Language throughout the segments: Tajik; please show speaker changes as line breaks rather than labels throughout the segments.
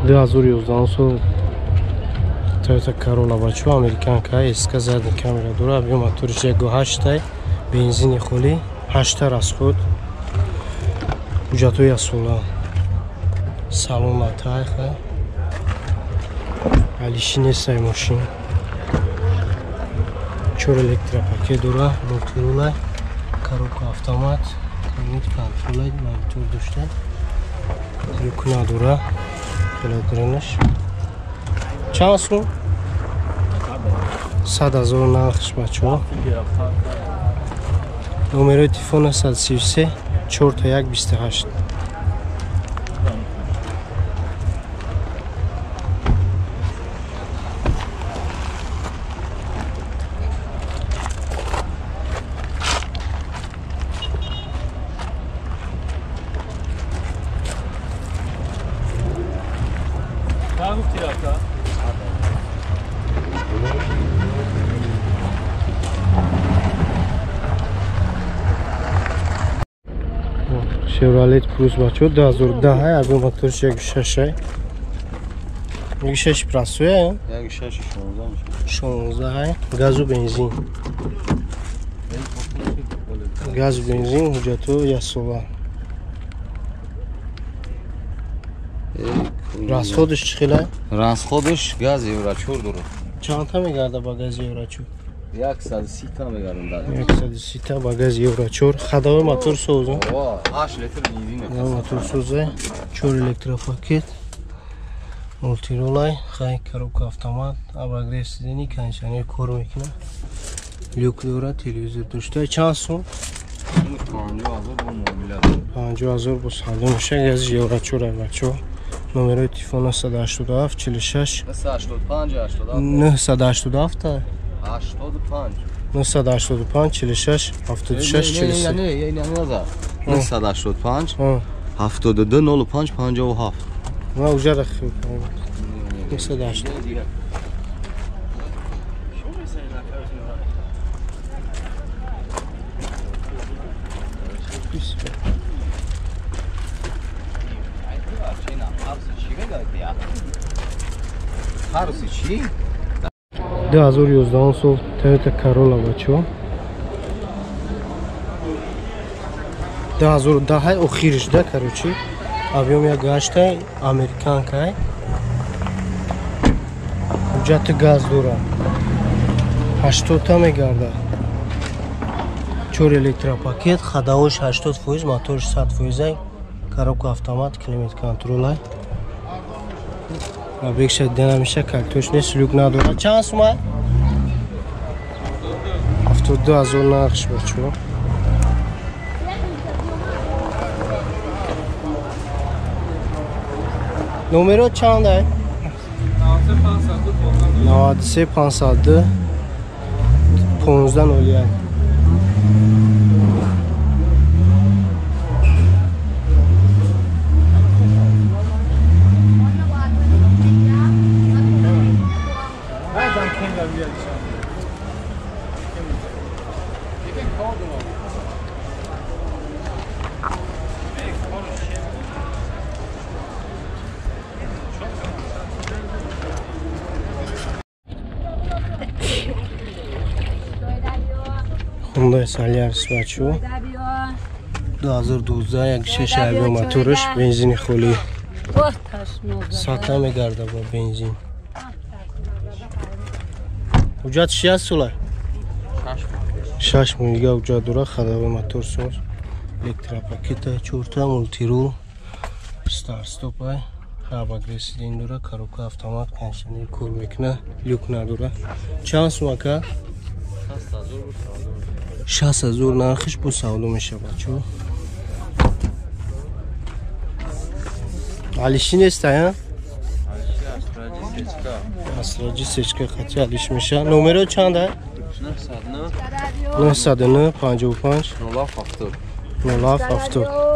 2011 сол Toyota Corolla бачо американка эска задни камера дора объем моториш 1.8 бензини холӣ 8 расход ҳуҷҷатҳои асола салон матайха алиши нестай мошин 4 электропакет дора мултирулай коробка автомат климат контролай монитор дошта люкна дора холодраниш чанд сум 100,000 нархш бачо номерои телефона 133 4 1 28 Chevrolet Cruze бачо 2010 объем моториш 1.6 1.6 прасуя
1.6
16 газу бензин газ бензин ҳуҷҷатҳо ясола расходиш чӣ хела
расходиш газ еврочур дорад
чанда мегарда ба газ еврочур
130 та мегарад
130 та ба газ еврочур хадавои мотор соза
8 литр бензин
мотор соза 4 электропакет мултиролай хай коробка автомат абагрев сидени кондиционер кор мекуна люк дора телевизор дошта чанд сум 50,000 бо садо меша газ еврочур бачо номерои телефона 187 46 987 та 985 46 76 47
985 72 05 57
ма уже рахиб 980 2011 сол Toyota Corolla бачо 2010 охириш да короче объем 1.8 американка ҳуҷҷати газ дора 80 та мегарда 4 электропакет хадавош 80%, моториш 100%, коробка автомат, климат контролай. Объект динамиша картош нест, люк надора. Чанд сума? 72,000 нархш бачо. Номеро чанд ай? 93 52 1501. Hyundai Solaris бачо 2012 1.6 объем моториш бензини холӣ 100 мегарда бо бензин. ҳуҷҷат 6 сола 6 мига ҳуҷҷат дора. хадавои мотор соз, электропакета 4 мултирул, старт стоп хабагрес сиден дора, коробка автомат, кондиционер кор мекуна, люк надора. чанд сум ака? 60,000 нархиш бо савдо меша бачо. алиши нест ая? асраҷи сечка хати алиш меша. номеро чанд ай? 909 55 0770.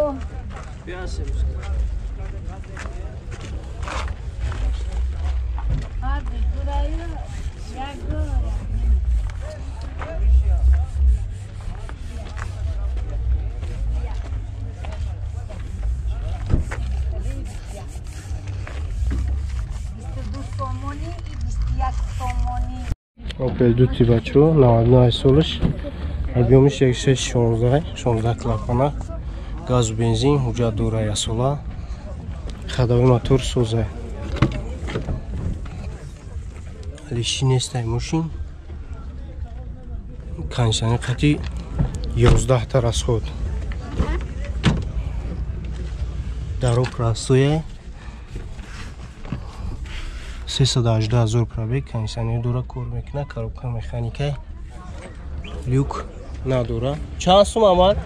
Opel Duty бачо 99 солиш. Объемиш 16 клапана. Газ бензин, ҳуҷҷат дора ясола. Ходовой мотор соза. Лиши нестай мошин. Кондиционер қати 11 та расход. Даро простое. 318,000 пробег. Кондиционер дора кор мекунад. Коробка механика. Люк надора. Чанд сум амад?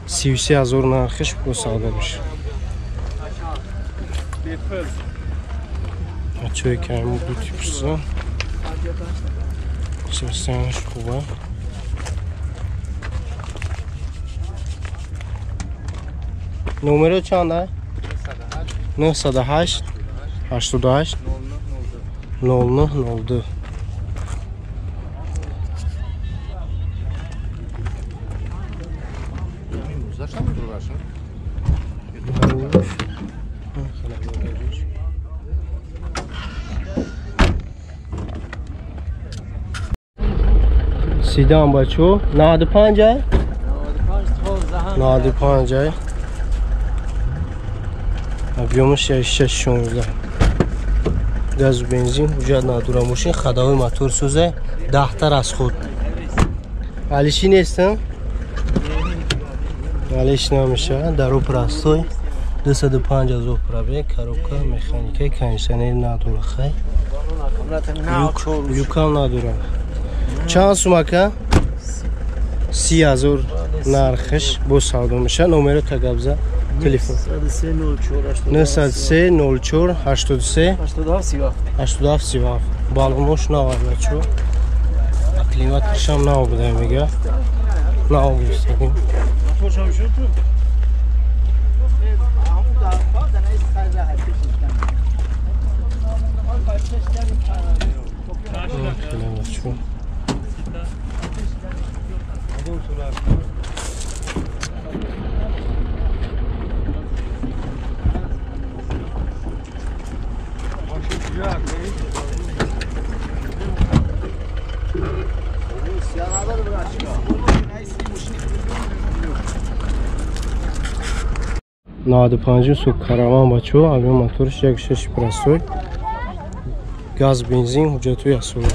33,000 нархиш бо савдо меша. Чой каймо ду типса. Состояние خوبه. نمره چنده؟ 908 88 0902. Sedan бачо 95 95 объемش 616 газ бензин ҳуҷҷат надора мошин ходовой мотор сӯзе 10 та расход алиши нестам алиш намеша даро простой 205,000 пробег коробка механика кондиционер надора хай люкам надора чанд сум ака 30,000 нархиш бо савдо меша номеро тагабза телефон 93 04 83 87 балонуш наварбачо климат кишам навбуда мега навбустагим Nadi pancı su karavan bачо avion motorish 1.6 простой gaz benzin hujjatu yasola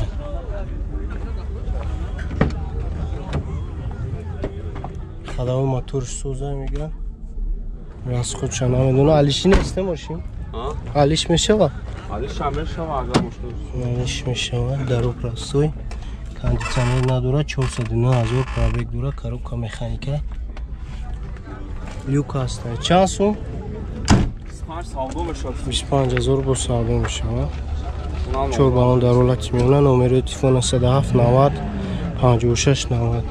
ходовой motorish so'za megan расход чана медона алиши нестам мошин алиш мешава алиш мешава даро простой кондиционер надора 409,000 пробег дора коробка механика люк аст чанд сум 25,000 бо савдо мешава чор балон дар ҳолати меона номери телефон 97 90 56 90